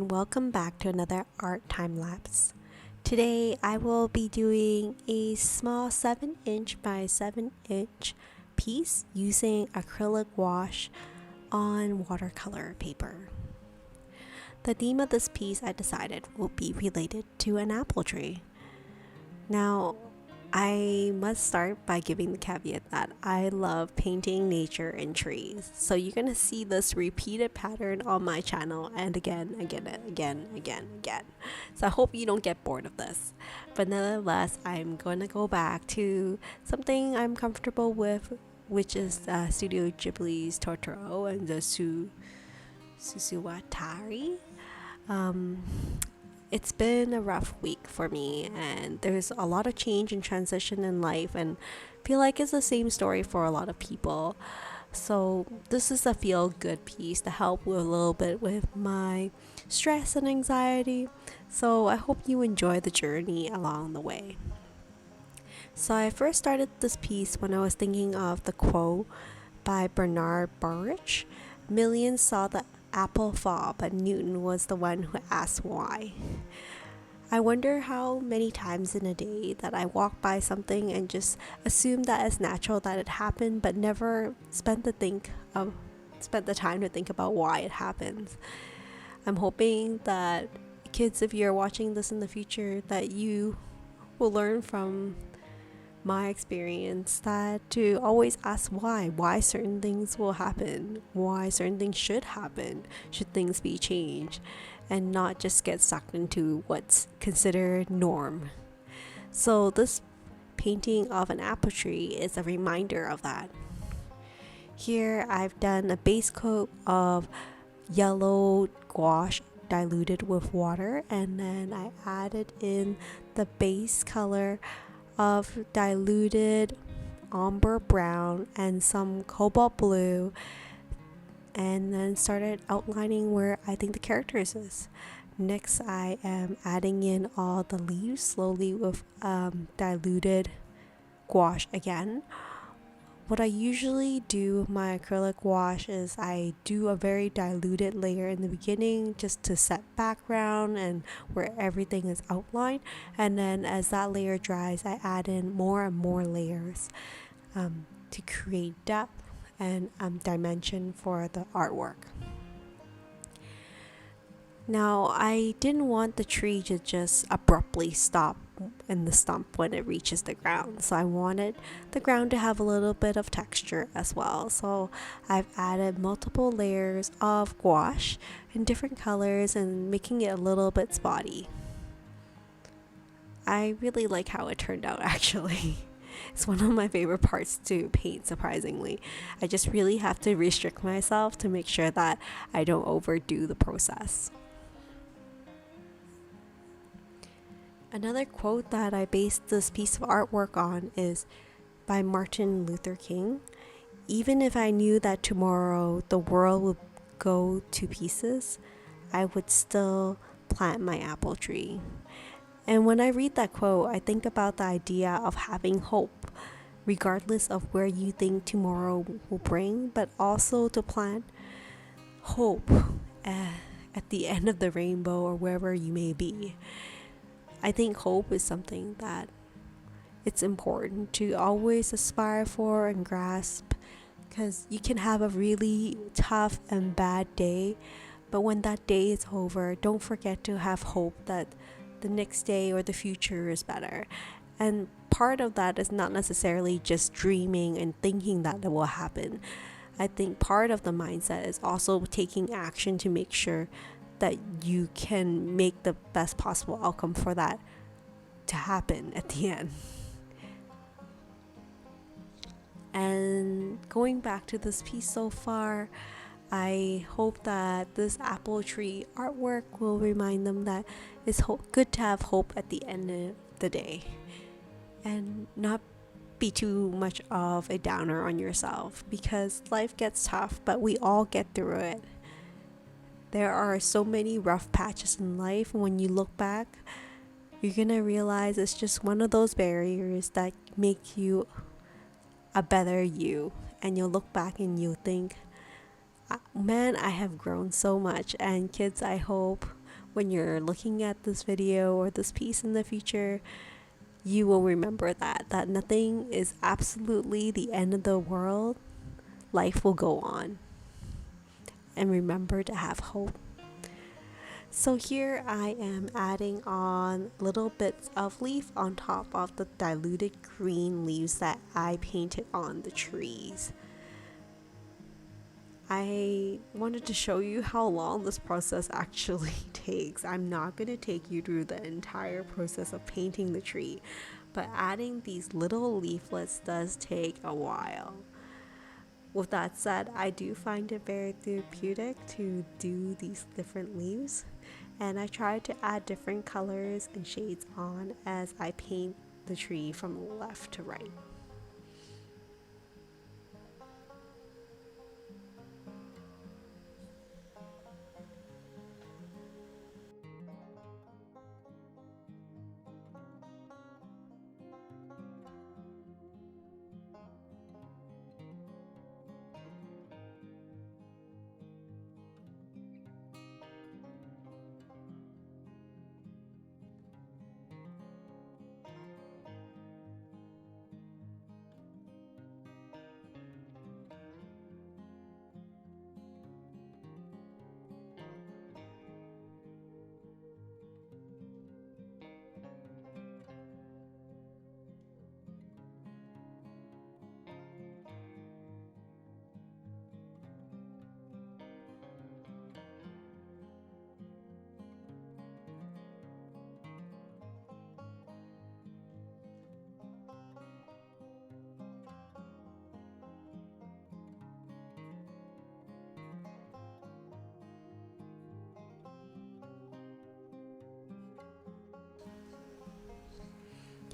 and welcome back to another art time lapse. Today I will be doing a small 7-inch by 7-inch piece using acrylic wash on watercolor paper. The theme of this piece I decided will be related to an apple tree. Now, I must start by giving the caveat that I love painting nature and trees. So you're going to see this repeated pattern on my channel and again. So I hope you don't get bored of this. But nonetheless, I'm going to go back to something I'm comfortable with, which is Studio Ghibli's Totoro and the Susuwatari. It's been a rough week for me, and there's a lot of change and transition in life, and I feel like it's the same story for a lot of people. So this is a feel good piece to help with a little bit with my stress and anxiety. So I hope you enjoy the journey along the way. So I first started this piece when I was thinking of the quote by Bernard Baruch: "Millions saw the apple fall, but Newton was the one who asked why." I wonder how many times in a day that I walk by something and just assume that it's natural that it happened, but never spent the time to think about why it happens. I'm hoping that kids, if you're watching this in the future, that you will learn from my experience that to always ask why certain things will happen, why certain things should happen, should things be changed, and not just get sucked into what's considered norm. So this painting of an apple tree is a reminder of that. Here I've done a base coat of yellow gouache diluted with water, and then I added in the base color of diluted umber brown and some cobalt blue, and then started outlining where I think the characters is. Next, I am adding in all the leaves slowly with diluted gouache again. What I usually do with my acrylic gouache is I do a very diluted layer in the beginning just to set background and where everything is outlined, and then as that layer dries I add in more and more layers to create depth and dimension for the artwork. Now, I didn't want the tree to just abruptly stop in the stump when it reaches the ground, so I wanted the ground to have a little bit of texture as well. So I've added multiple layers of gouache in different colors and making it a little bit spotty. I really like how it turned out actually. It's one of my favorite parts to paint, surprisingly. I just really have to restrict myself to make sure that I don't overdo the process. Another quote that I based this piece of artwork on is by Martin Luther King: "Even if I knew that tomorrow the world would go to pieces, I would still plant my apple tree." And when I read that quote, I think about the idea of having hope, regardless of where you think tomorrow will bring, but also to plant hope at the end of the rainbow or wherever you may be. I think hope is something that it's important to always aspire for and grasp, because you can have a really tough and bad day, but when that day is over, don't forget to have hope that the next day or the future is better. And part of that is not necessarily just dreaming and thinking that it will happen. I think part of the mindset is also taking action to make sure that you can make the best possible outcome for that to happen at the end. And going back to this piece so far, I hope that this apple tree artwork will remind them that it's good to have hope at the end of the day and not be too much of a downer on yourself, because life gets tough, but we all get through it. There are so many rough patches in life, and when you look back, you're gonna realize it's just one of those barriers that make you a better you. And you'll look back and you'll think, man, I have grown so much. And kids, I hope when you're looking at this video or this piece in the future, you will remember that nothing is absolutely the end of the world. Life will go on. And remember to have hope. So here I am adding on little bits of leaf on top of the diluted green leaves that I painted on the trees. I wanted to show you how long this process actually takes. I'm not going to take you through the entire process of painting the tree, but adding these little leaflets does take a while. With that said, I do find it very therapeutic to do these different leaves, and I try to add different colors and shades on as I paint the tree from left to right.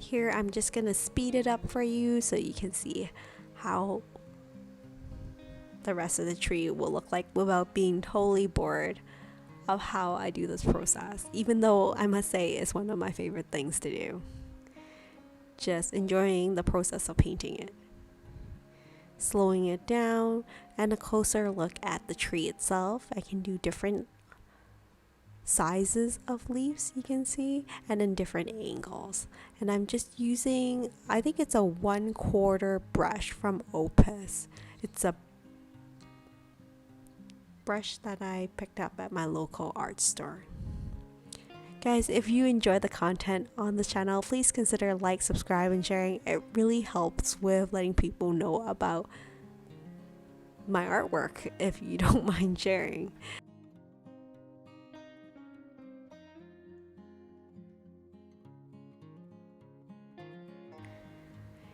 Here I'm just gonna speed it up for you so you can see how the rest of the tree will look like without being totally bored of how I do this process, even though I must say it's one of my favorite things to do. Just enjoying the process of painting it, slowing it down, and a closer look at the tree itself. I can do different sizes of leaves, you can see, and in different angles. And I'm just using, I think it's a 1/4 brush from Opus. It's a brush that I picked up at my local art store. Guys, if you enjoy the content on this channel, please consider like, subscribe, and sharing. It really helps with letting people know about my artwork if you don't mind sharing.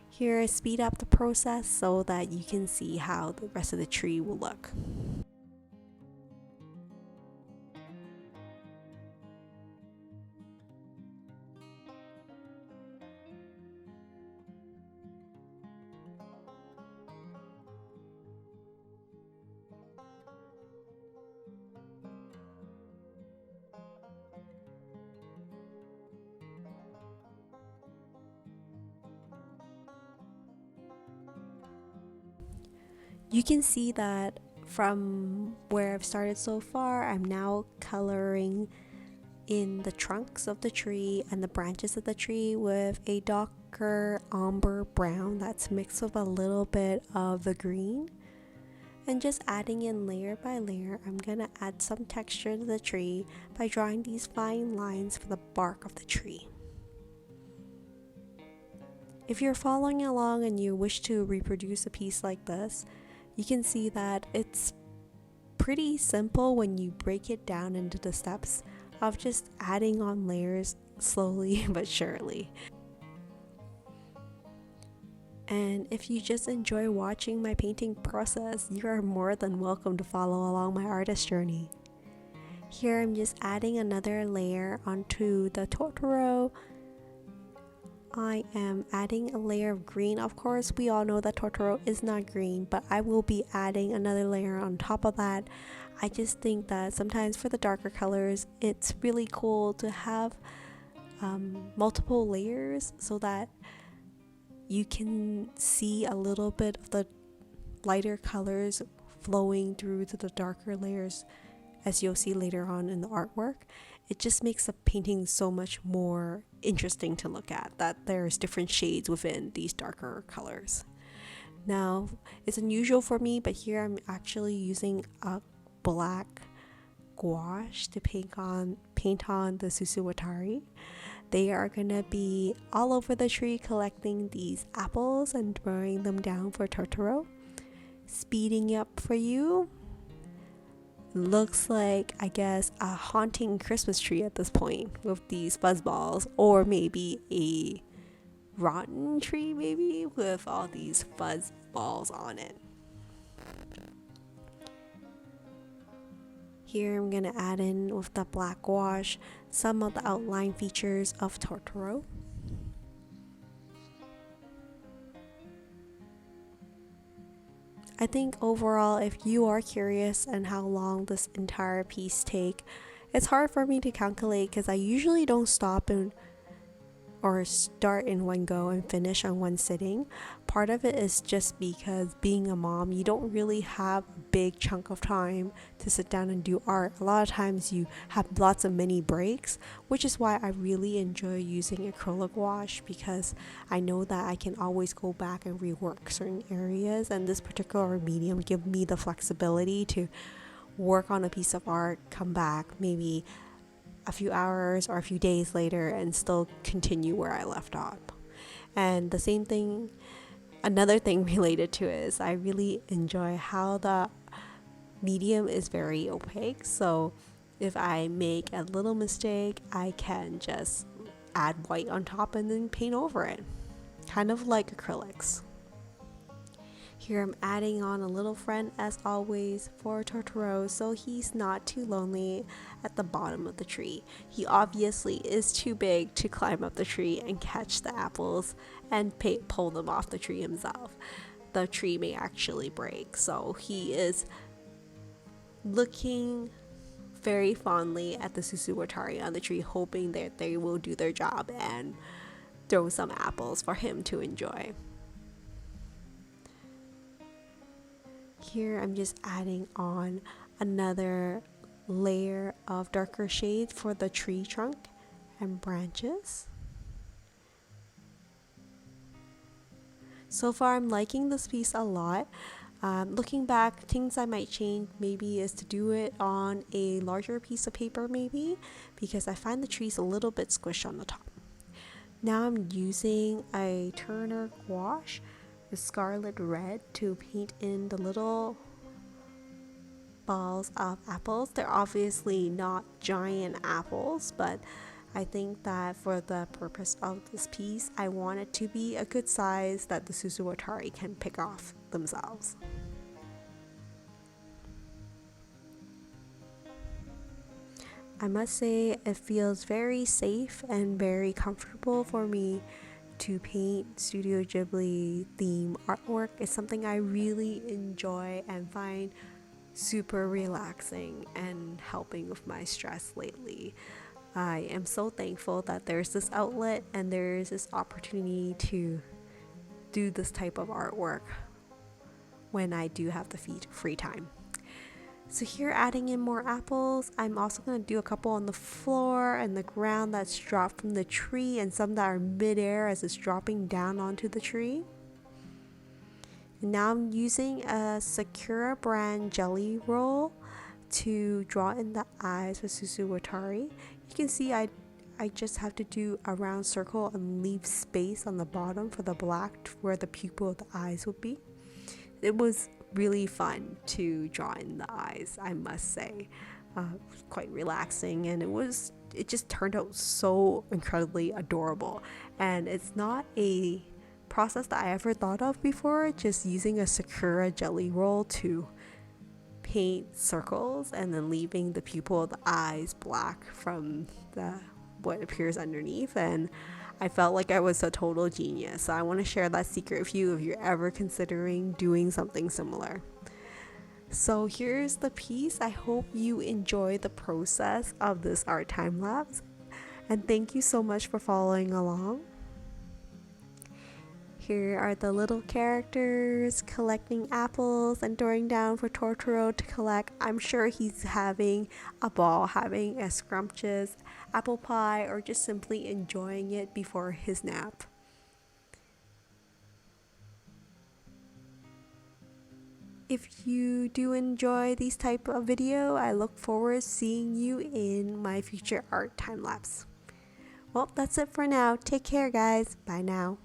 Here I speed up the process so that you can see how the rest of the tree will look. You can see that from where I've started so far, I'm now coloring in the trunks of the tree and the branches of the tree with a darker umber brown that's mixed with a little bit of the green. And just adding in layer by layer, I'm gonna add some texture to the tree by drawing these fine lines for the bark of the tree. If you're following along and you wish to reproduce a piece like this, you can see that it's pretty simple when you break it down into the steps of just adding on layers slowly but surely. And if you just enjoy watching my painting process, you are more than welcome to follow along my artist journey. Here I'm just adding another layer onto the Totoro. I am adding a layer of green. Of course, we all know that Totoro is not green, but I will be adding another layer on top of that. I just think that sometimes for the darker colors, it's really cool to have multiple layers so that you can see a little bit of the lighter colors flowing through to the darker layers, as you'll see later on in the artwork. it just makes the painting so much more interesting to look at, that there's different shades within these darker colors. Now, it's unusual for me, but here I'm actually using a black gouache to paint on the Susuwatari. They are gonna be all over the tree collecting these apples and throwing them down for Totoro. Speeding up for you. Looks like, I guess, a haunting Christmas tree at this point with these fuzzballs, or maybe a rotten tree, maybe with all these fuzz balls on it. Here I'm gonna add in with the black gouache some of the outline features of Totoro. I think overall, if you are curious on how long this entire piece take, it's hard for me to calculate because I usually don't stop or start in one go and finish on one sitting. Part of it is just because being a mom, you don't really have a big chunk of time to sit down and do art. A lot of times you have lots of mini breaks, which is why I really enjoy using acrylic gouache, because I know that I can always go back and rework certain areas, and this particular medium gives me the flexibility to work on a piece of art, come back maybe a few hours or a few days later and still continue where I left off. And the same thing, another thing related to it is I really enjoy how the medium is very opaque. So if I make a little mistake, I can just add white on top and then paint over it, kind of like acrylics. Here I'm adding on a little friend as always for Totoro, so he's not too lonely at the bottom of the tree. He obviously is too big to climb up the tree and catch the apples and pull them off the tree himself. The tree may actually break, so he is looking very fondly at the Susuwatari on the tree, hoping that they will do their job and throw some apples for him to enjoy. Here I'm just adding on another layer of darker shade for the tree trunk and branches. So far I'm liking this piece a lot. Looking back, things I might change maybe is to do it on a larger piece of paper maybe, because I find the trees a little bit squished on the top. Now I'm using a Turner gouache with scarlet red to paint in the little balls of apples. They're obviously not giant apples, but I think that for the purpose of this piece, I want it to be a good size that the Susuwatari can pick off themselves. I must say it feels very safe and very comfortable for me to paint Studio Ghibli theme artwork. Is something I really enjoy and find super relaxing and helping with my stress lately. I am so thankful that there's this outlet and there's this opportunity to do this type of artwork when I do have the free time. So here, adding in more apples, I'm also going to do a couple on the floor and the ground that's dropped from the tree, and some that are midair as it's dropping down onto the tree. And now I'm using a Sakura brand jelly roll to draw in the eyes with Susuwatari. You can see I just have to do a round circle and leave space on the bottom for the black where the pupil of the eyes would be. It was really fun to draw in the eyes, I must say. Quite relaxing, and it just turned out so incredibly adorable. And it's not a process that I ever thought of before, just using a Sakura jelly roll to paint circles and then leaving the pupil of the eyes black from what appears underneath. And I felt like I was a total genius. So I want to share that secret with you if you're ever considering doing something similar. So here's the piece. I hope you enjoy the process of this art time lapse. And thank you so much for following along. Here are the little characters collecting apples and throwing down for Totoro to collect. I'm sure he's having a ball, having a scrumptious apple pie, or just simply enjoying it before his nap. If you do enjoy these type of video, I look forward to seeing you in my future art time lapse. Well, that's it for now. Take care, guys. Bye now.